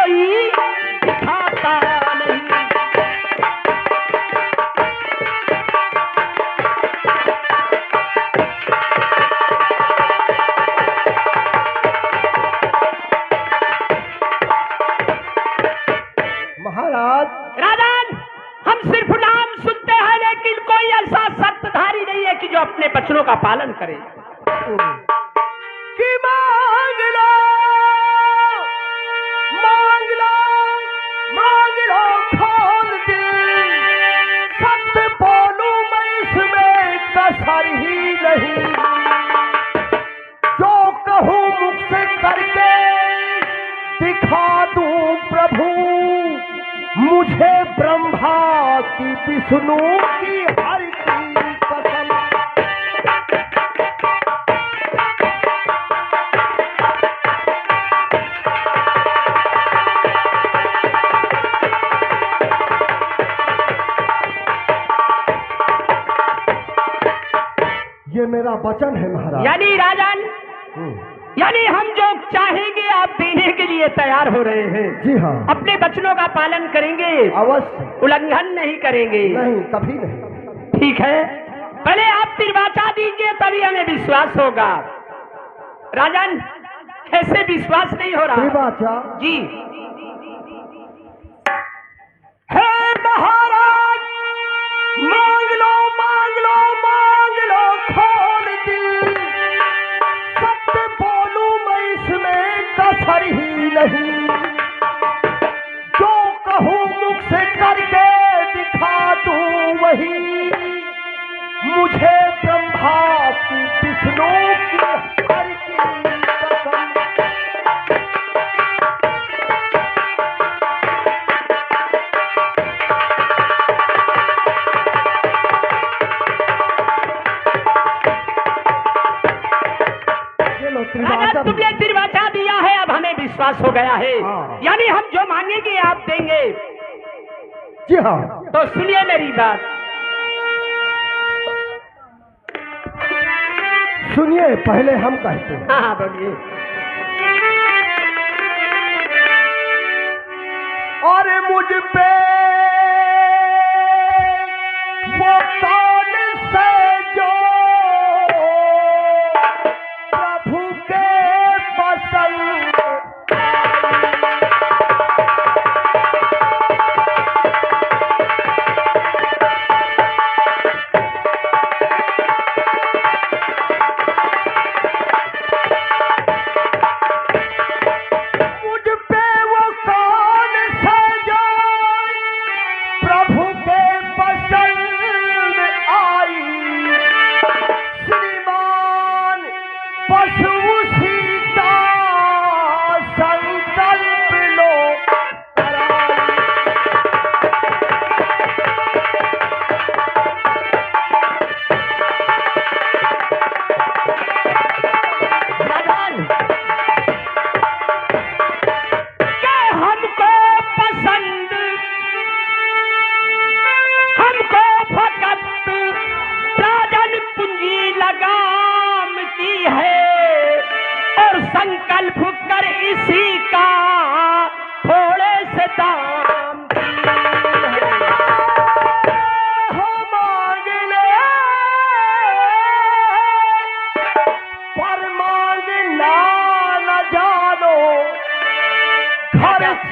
कोई दिखाता नहीं। महाराज राजन, हम सिर्फ नाम सुनते हैं लेकिन कोई ऐसा सत्ताधारी नहीं है कि जो अपने वचनों का पालन करे। कि मांग लो मांग लो मांग लो खोल दिल, सत्य बोलूं मैं इसमें कसर ही नहीं। जो कहूं मुख से करके दिखा दूं प्रभु, मुझे ब्रह्मा की विष्णु की हर की कसम। ये मेरा वचन है महाराज। यानी राजन, यानी हम जो चाहेंगे आप देने के लिए तैयार हो रहे हैं। जी हाँ, अपने वचनों का पालन करेंगे, अवश्य। उल्लंघन नहीं करेंगे। नहीं, कभी नहीं। ठीक है, पहले आप निर्वाचा दीजिए तभी हमें विश्वास होगा। राजन, कैसे विश्वास नहीं हो रहा? निर्वाचा जी। हे महाराज, मांग लो मांग लो मांग लो खोल दिल, सत्य बोलूं मैं इसमें कसर ही नहीं। जो कहूं मुख से करके दिखा दूं वही, मुझे ब्रह्मा की विष्णु की हर की कसम। राजन, तुमने निर्वाचा दिया है, अब हमें विश्वास हो गया है। हाँ। यानी हम जो मांगेंगे आप देंगे। जी हाँ, तो सुनिए मेरी बात। सुनिए, पहले हम कहते हैं। हाँ हाँ, बोलिए। और मुझ पे वो कौन से जो प्रभु के पसंद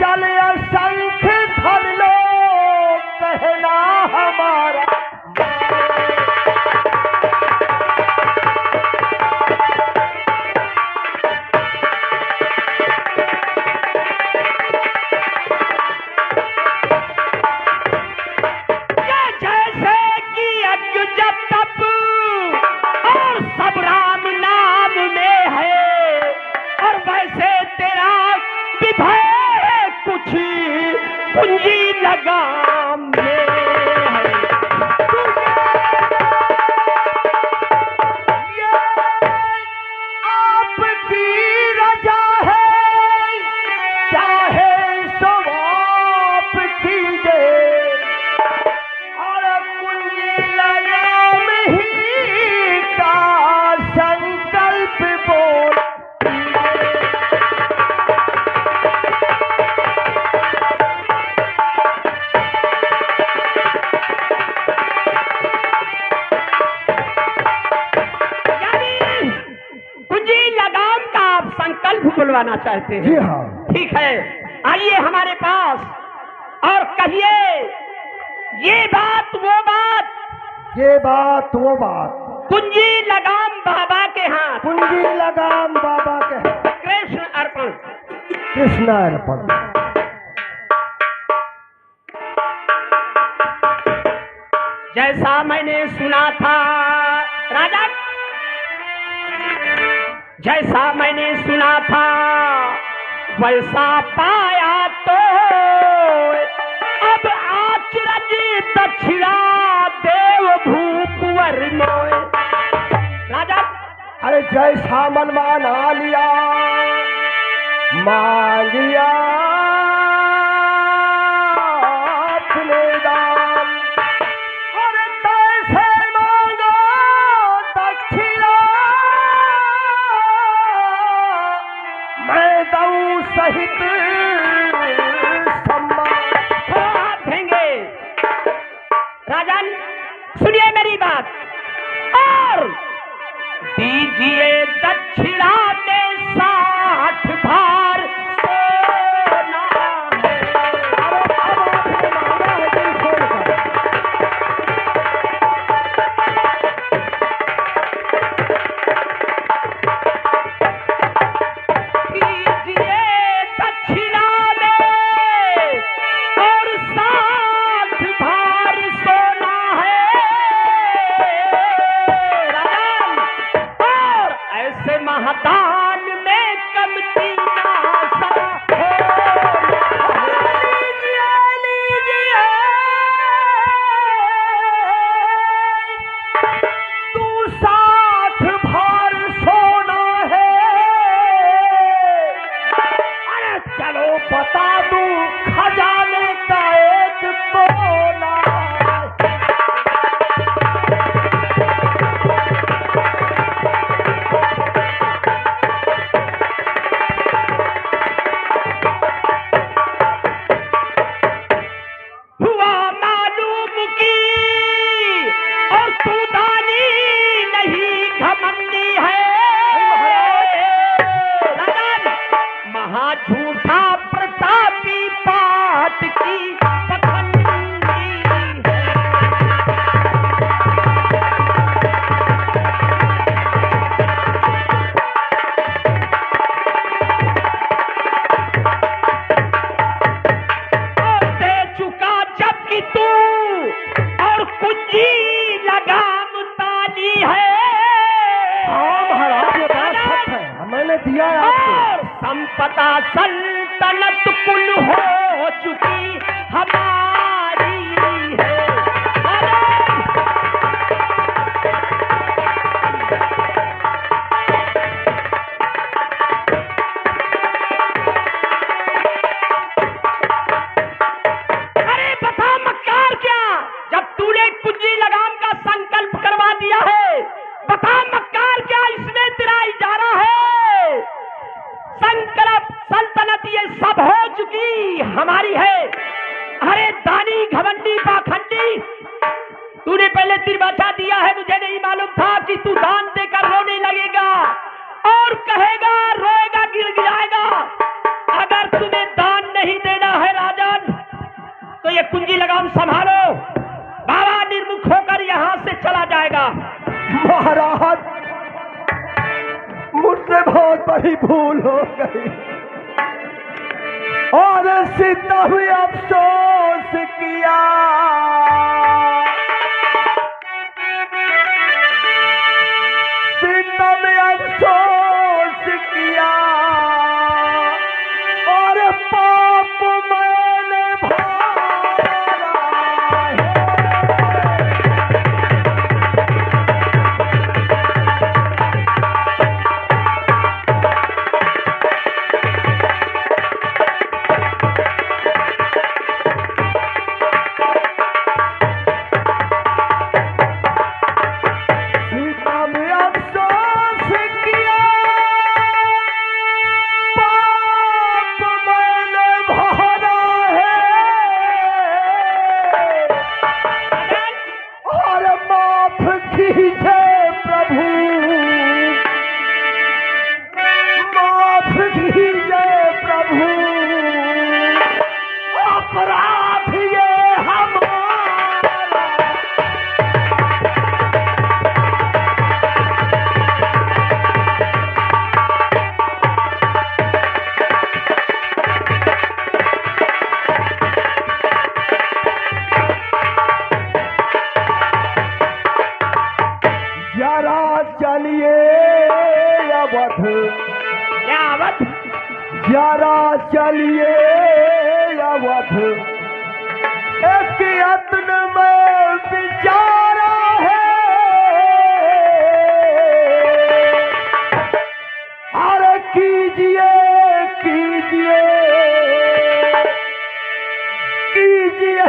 चल शंख धर लो कहना हमारा। जैसे कि यज्ञ जब तप और सब राम नाम में है, और वैसे तेरा विभय कुछ पूंजी लगाम में है। ये आपकी रजा है, चाहे सो आप कीजिए, और पूंजी लगाम ही का संकल्प बोल। सुनवाना चाहते हैं। जी हाँ। ठीक है, आइए हमारे पास और कहिए ये बात वो बात, ये बात वो बात, कुंजी लगाम बाबा के हाथ, कुंजी लगाम बाबा के हाथ, कृष्ण अर्पण। कृष्ण अर्पण। जैसा मैंने सुना था राजा, जैसा मैंने सुना था वैसा पाया तो अब आचरज दक्षिणा देव भूपवर मोय। राजा, अरे जैसा मनमाना लिया मांगिया अपने दाम, अरे तैसे मांगो दक्षिणा मैं दऊं सहित सम्मान। हाथ देंगे। राजन सुनिए मेरी बात, और दीजिए दक्षिणा में 60 भार सोना। दीजिए दक्षिणा में और 60 भार सोना है राजन, और ऐसे महादान में कमती आशा तू 60 भार सोना है, अरे चलो बता दूं खजाने का एक कोना। हुआ मालूम की और तू दानी नहीं घमंडी है राजन, महा झूठा प्रतापी पाट की पखंडी है। और दे चुका जबकि तू और कुंजी लगाम ताली है। हाँ महाराज, ये बात सच है, मैंने दिया है आपको। और संपदा सल्तनत कुल हो चुकी हमारी है। अरे बता मक्कार क्या, जब तूने कुंजी लगाम का संकल्प करवा दिया है, बता मक्कार क्या इसमें तेरा इजारा है? संकल्प सल्तनत ये सब हो चुकी हमारी है। अरे दानी घमंडी पाखंडी, तूने पहले तिरबाचा दिया है, मुझे नहीं मालूम था कि तू दान देकर रोने लगेगा और कहेगा, रोएगा, गिड़गिड़ाएगा। अगर तुम्हें दान नहीं देना है राजन तो ये कुंजी लगाम संभालो, बाबा निर्मुख होकर यहाँ से चला जाएगा। महाराज, मुझसे बहुत बड़ी भूल हो गई और सितम अफसोस किया। सितम अफसोस किया और पाप मैंने भारा है। अवध, क्या अवध? जरा चलिए अवध, एक यत्न में विचारा है, अरे कीजिए कीजिए कीजिए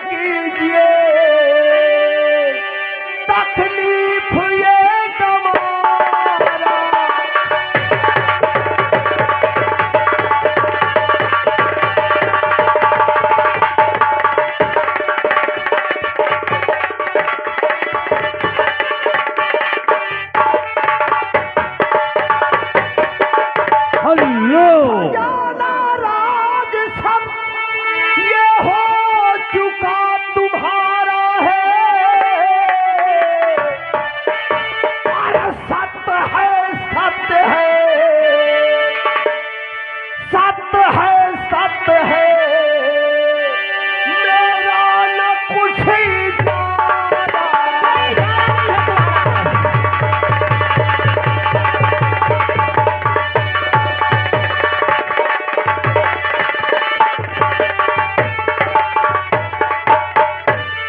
कीजिए, तकलीफ ये गवारा। जाना राज सब ये हो चुका तुम्हारा है, अरे सत्य है सत्य है सत्य है सत्य है, मेरा न कुछ ही जाना।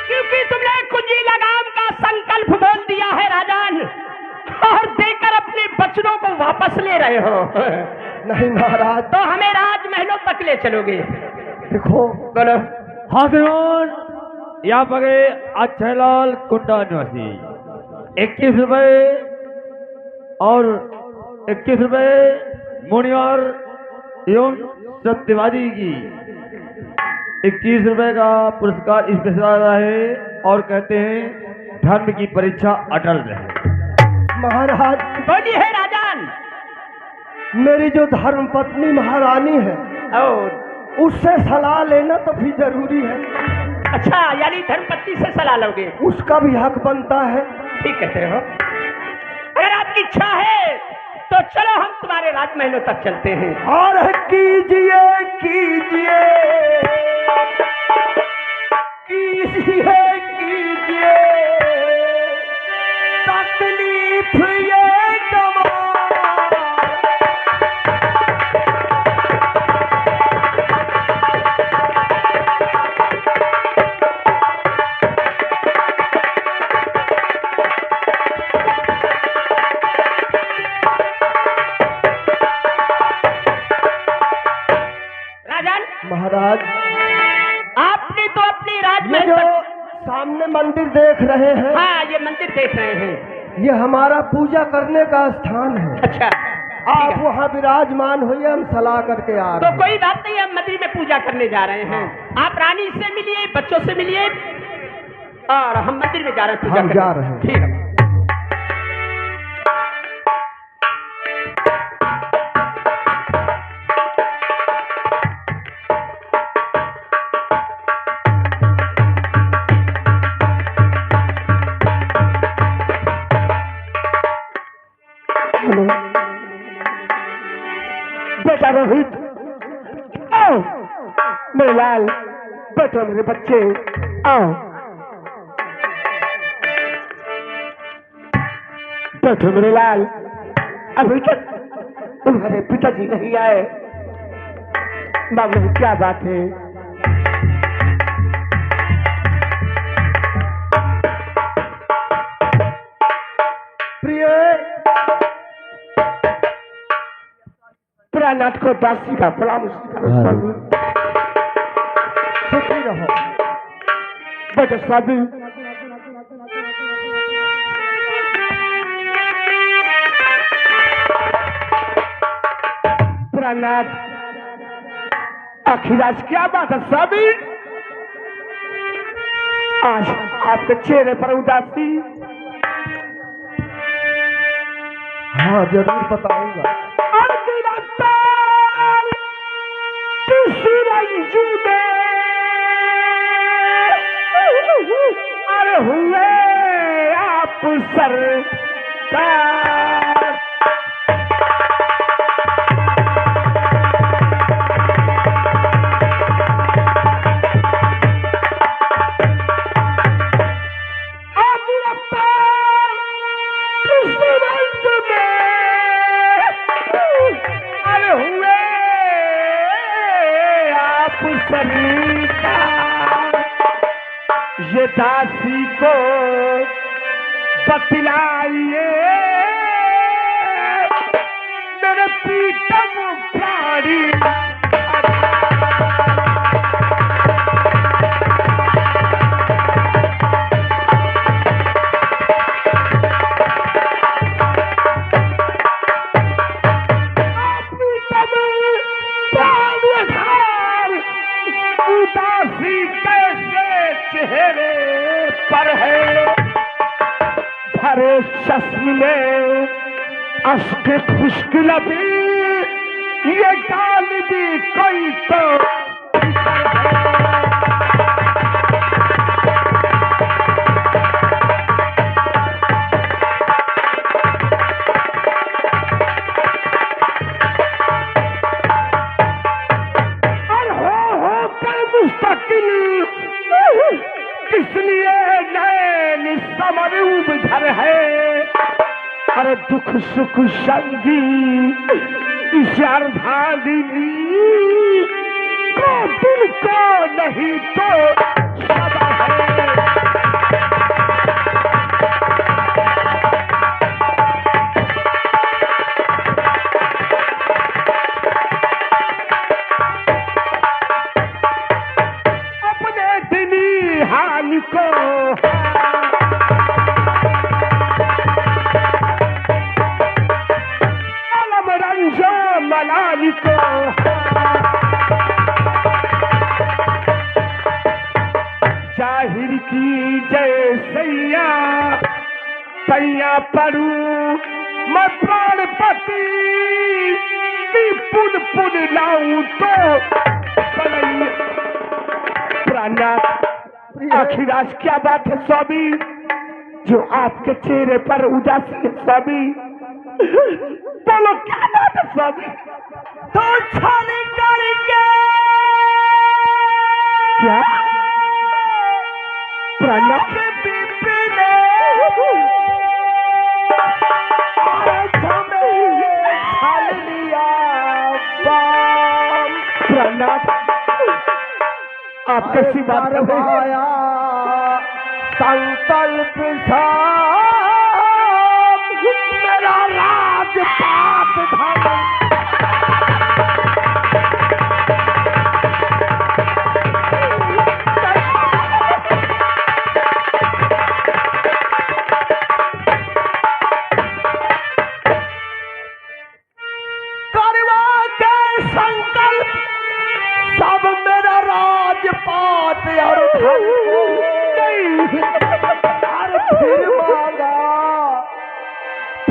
क्योंकि तुमने कुंजी लगाम का संकल्प बोल दिया है राजन, और देकर अपने बचनों को वापस ले रहे हो। नहीं महाराज, तो हमें राजमहलों तक ले चलोगे? देखो बोलो। हाजिरान, यहाँ पर अच्छेलाल कुंडा निवासी 21 रुपए और 21 रुपए मुनियार एवं सत्यवादी की 21 रुपए का पुरस्कार इस पेश आ रहा है और कहते हैं धर्म की परीक्षा अटल रहे। महाराज, बोली है राजन। मेरी जो धर्म पत्नी महारानी है और उससे सलाह लेना तो भी जरूरी है। अच्छा, यानी धर्मपत्नी से सलाह लोगे? उसका भी हक बनता है। ठीक कहते हो। अगर आपकी इच्छा है तो चलो हम तुम्हारे राजमहलों तक चलते हैं। और कीजिए कीजिए कीजिए कीजिए, तकलीफ ये गवारा। राजन, महाराज, आपने तो अपने ये राजमहल जो तक... सामने मंदिर देख रहे हैं, हाँ, ये मंदिर देख रहे हैं। ये हमारा पूजा करने का स्थान है। अच्छा, आप ठीक है। वहाँ विराजमान होइए, हम सलाह करके आ तो रहे हैं। कोई बात नहीं, हम मंदिर में पूजा करने जा रहे हैं। आप रानी से मिलिए, बच्चों से मिलिए, और हम मंदिर में जा रहे हैं पूजा हम करने। जा रहे हैं। ठीक है। बेटा रोहित, आओ मेरे लाल, बैठो मेरे बच्चे, आओ बैठो मेरे लाल। अभी तक तुम्हारे पिताजी नहीं आए, मामले क्या बात है? प्रिय प्राणाथ को दासी का प्रणाम स्वामी। सुखी रहो बेटा स्वामी। प्राणाथ, आखिर आज क्या बात है स्वामी? आज आपके चेहरे पर उदासी। हाँ, जरूर बताऊंगा। अरे हुए आप सरकार। ये दासी को बतलाइए मेरे पीतम प्राणी उदासी कैसे चेहरे पर है भरे चश्म में अश्क खुश्क लबी ये गाल भी कोई तो किसलिए नैन समरूप घर है अरे दुख सुख संगी इस अर्धांगिनी को दिल को नहीं तो सदा है को अलम रंजो मलाली को जाहिर की जय सैया सैया परू मैं प्राणपति की पुन पुन लाऊं तो प्राणनाथ आखिर आज क्या बात है स्वामी जो आपके चेहरे पर उदासी है स्वामी बोलो क्या बात है स्वामी तो छाने करके क्या प्रणव प्रणव आप कैसी बात कर रहे हैं संकल्प मेरा राजपाट धन करवा के संकल्प सब मेरा राजपाट और धन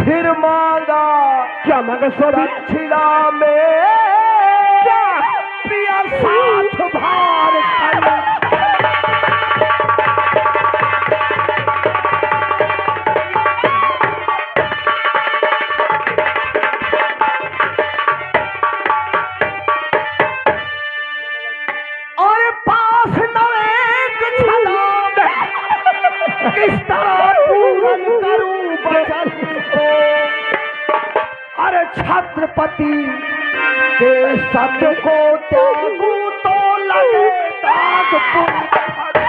फिर मांगा क्या मांगा स्वामी दक्षिणा में क्या प्रिया साथ भार और पास नवेक छलाम किस तरह पूरन करूं बचन को अरे छत्रपति के शब्द को त्यागू तो लगे दाग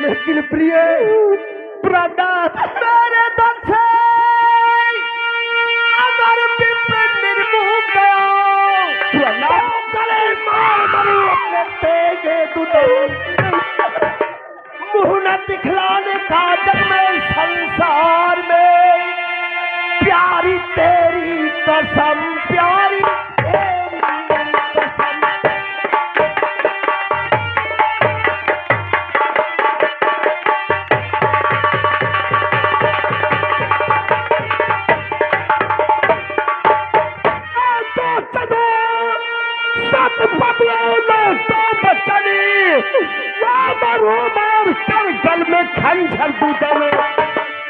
लेकिन प्रिय प्राणनाथ मेरे दल से अगर विप्र निर्मुख गया गले मार मरू अपने तेजे दुदे मुंह न दिखलाने का जग में संसार में प्यारी तेरी कसम प्यारी तेरी कसम गल में खंजर दूधन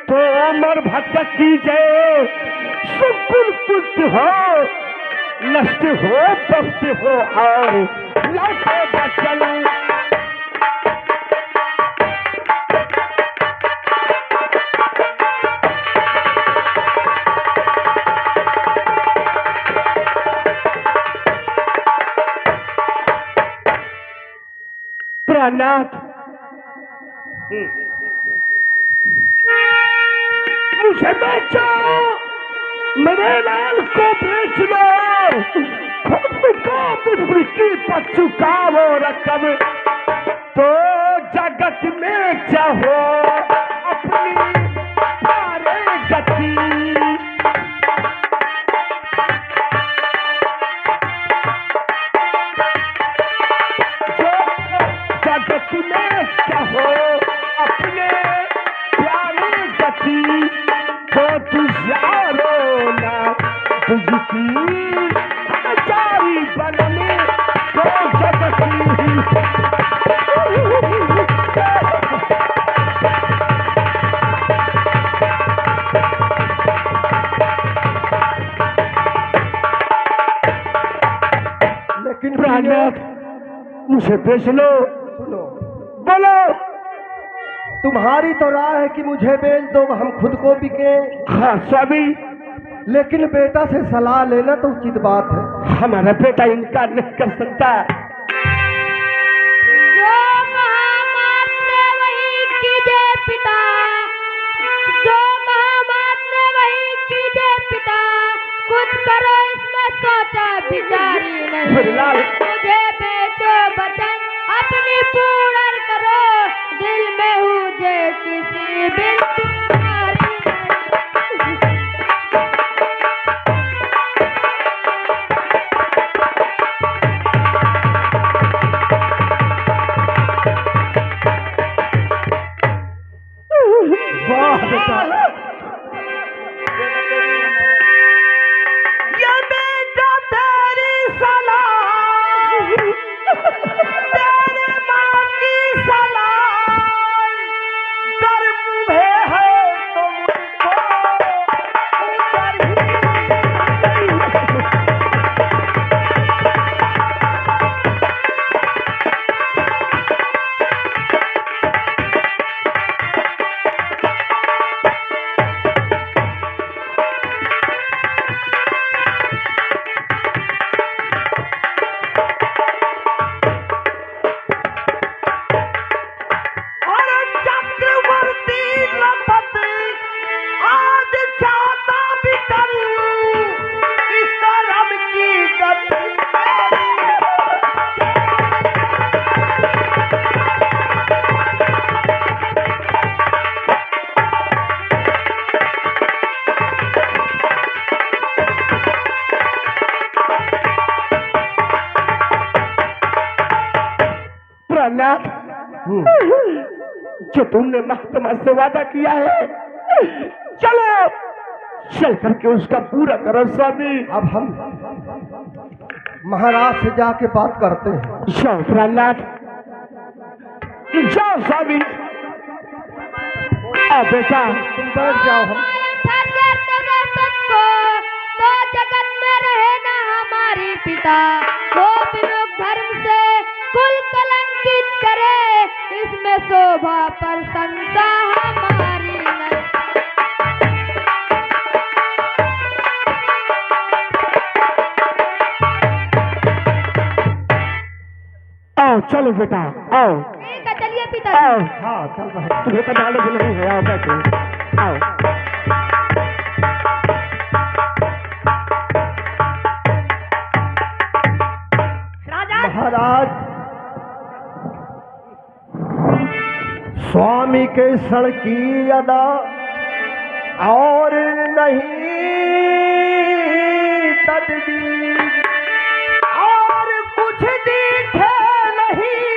तो अमर भटक की जय सुकुल कुछ हो नष्ट हो पस्त हो और लौटे बचन प्राणनाथ, मुझे बेचो, मेरे लाल को बेच लो, खुद को बिक्री पर चुकाओ रकम, तो जगत में चाहो अपनी सारे गति। जगत में चाहो अपने प्यारे गति, तो तुझारो ना तुझकी जारी बनने, तो जगत ही लेकिन प्राणनाथ, मुझे बेच लो। सुनो, बोलो। तुम्हारी तो राय है कि मुझे बेच दो, हम खुद को बिके, हाँ स्वामी, लेकिन बेटा से सलाह लेना तो उचित बात है। हमारा बेटा इनकार नहीं कर सकता। जो महामात ने वही कीजे पिता, जो महामात ने वही कीजे पिता, कुछ करो इसमें सोचा विचारी नहीं। लाल, मुझे बेचो बचन अपनी पूर्ण करो, दिल में हूँ जे किसी बिन तुम्हारी नहीं। वाह बेटा, ये बेटा तेरी सलाह, तेरे माँ की सलाह, डर मुझे है तो मुझको डर ही और चक्रवर्ती लपत आज चाहता भी करूं इस धर्म की गति। प्रहलाद, जो तुमने महात्मा से वादा किया है, चलो चल करके उसका पूरा करो स्वामी। अब हम महाराज से जाके बात करते हैं। जाओ प्रहलाद, जाओ स्वामी। आ बेटा, तुम बैठ जाओ। हम तो जगत में रहे ना हमारी पिता, वो विमुख धर्म से कुल कलंकित करे, इसमें शोभा प्रशंसा हमारी नहीं। आओ चलो बेटा, आओ ठीक है, चलिए पिता। आओ। हाँ चल रहे। तुम्हें तो नॉलेज नहीं है, आओ बैठो, आओ। महाराज, स्वामी के सड़की अदा और नहीं तदबीर, और कुछ दिखे नहीं,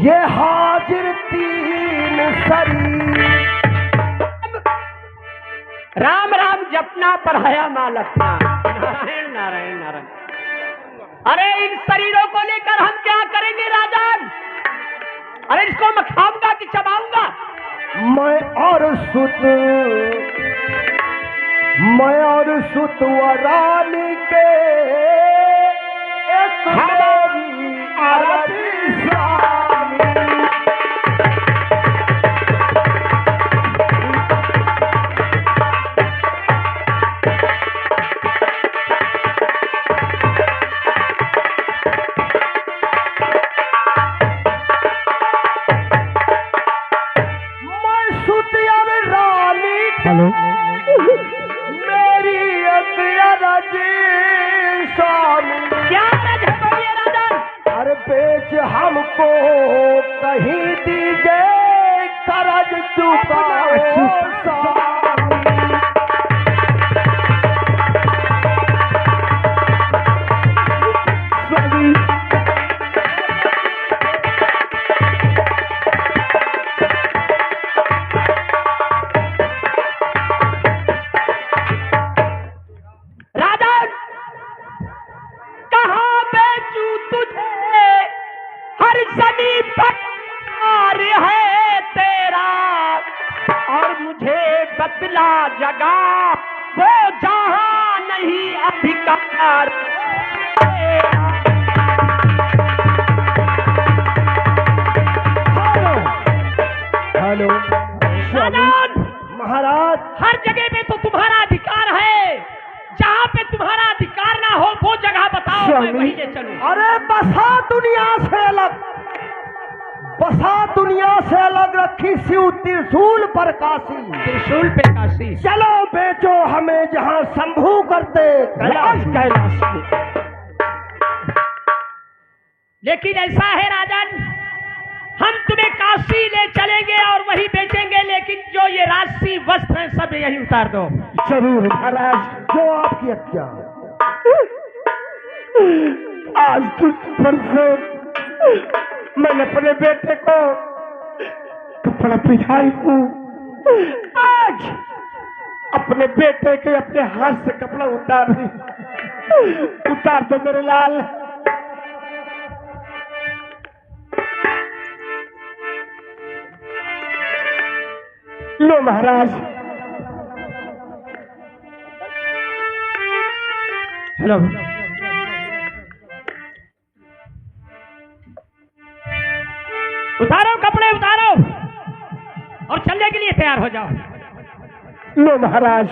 ये हाजिर तीन शरीर। राम राम जपना पढ़ाया माल अपना। नारायण नारायण नारायण। अरे इन शरीरों को लेकर हम क्या करेंगे राजन? अरे इसको मैं खाऊंगा कि चबाऊंगा? मैं और सुत रानी के एक मेरी आरती स्वामी। और रानी हेलो मेरी अरज स्वामी। क्या रज है बोलिए राजन। अरे बेच हमको कहीं दीजिए करज चुकाओ स्वामी। स्वामी राजन कहाँ बेचू तुझे, हर जमीन पर प्यार है तेरा, और मुझे बदला जगा वो जहां नहीं अधिकार तेरा। हेलो राजन महाराज। हर जगह पे तो तुम्हारा अधिकार है, जहाँ पे तुम्हारा अधिकार ना हो वो जगह बताओ, मैं स्वामी। वहीं ले चलूं। अरे बसा दुनिया से अलग, बसा दुनिया से अलग रखी शिव त्रिशूल पर काशी। त्रिशूल पे काशी। चलो बेचो हमें जहाँ शंभू करते कैलाश कैलाश में। लेकिन ऐसा है राजन, हम तुम्हें काशी ले चलेंगे और वही बेचेंगे, लेकिन जो ये राशि वस्त्र है सब यही उतार दो। जरूर महाराज, जो आपकी आज्ञा। आज तुझ से मैंने अपने बेटे को कपड़ा पिछाई हूँ। आज अपने बेटे के अपने हाथ से कपड़ा उतार दो मेरे लाल। लो महाराज। हेलो उतारो कपड़े उतारो और चलने के लिए तैयार हो जाओ। लो महाराज।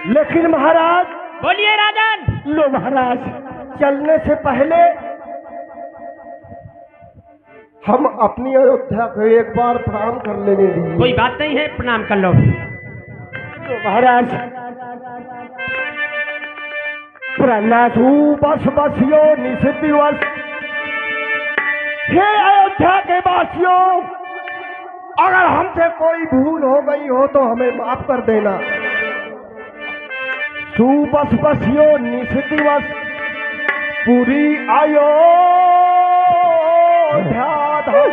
लेकिन महाराज। बोलिए राजन। लो महाराज, चलने से पहले हम अपनी अयोध्या को एक बार प्रणाम कर लेने दीजिए। कोई बात नहीं है, प्रणाम कर लो। लो महाराज। प्रणातु बस बसियो निश दिवस। हे अयोध्या के वासियों, अगर हमसे कोई भूल हो गई हो तो हमें माफ कर देना। सुबस बसियो निश दिवस पूरी अयोध्या धाम।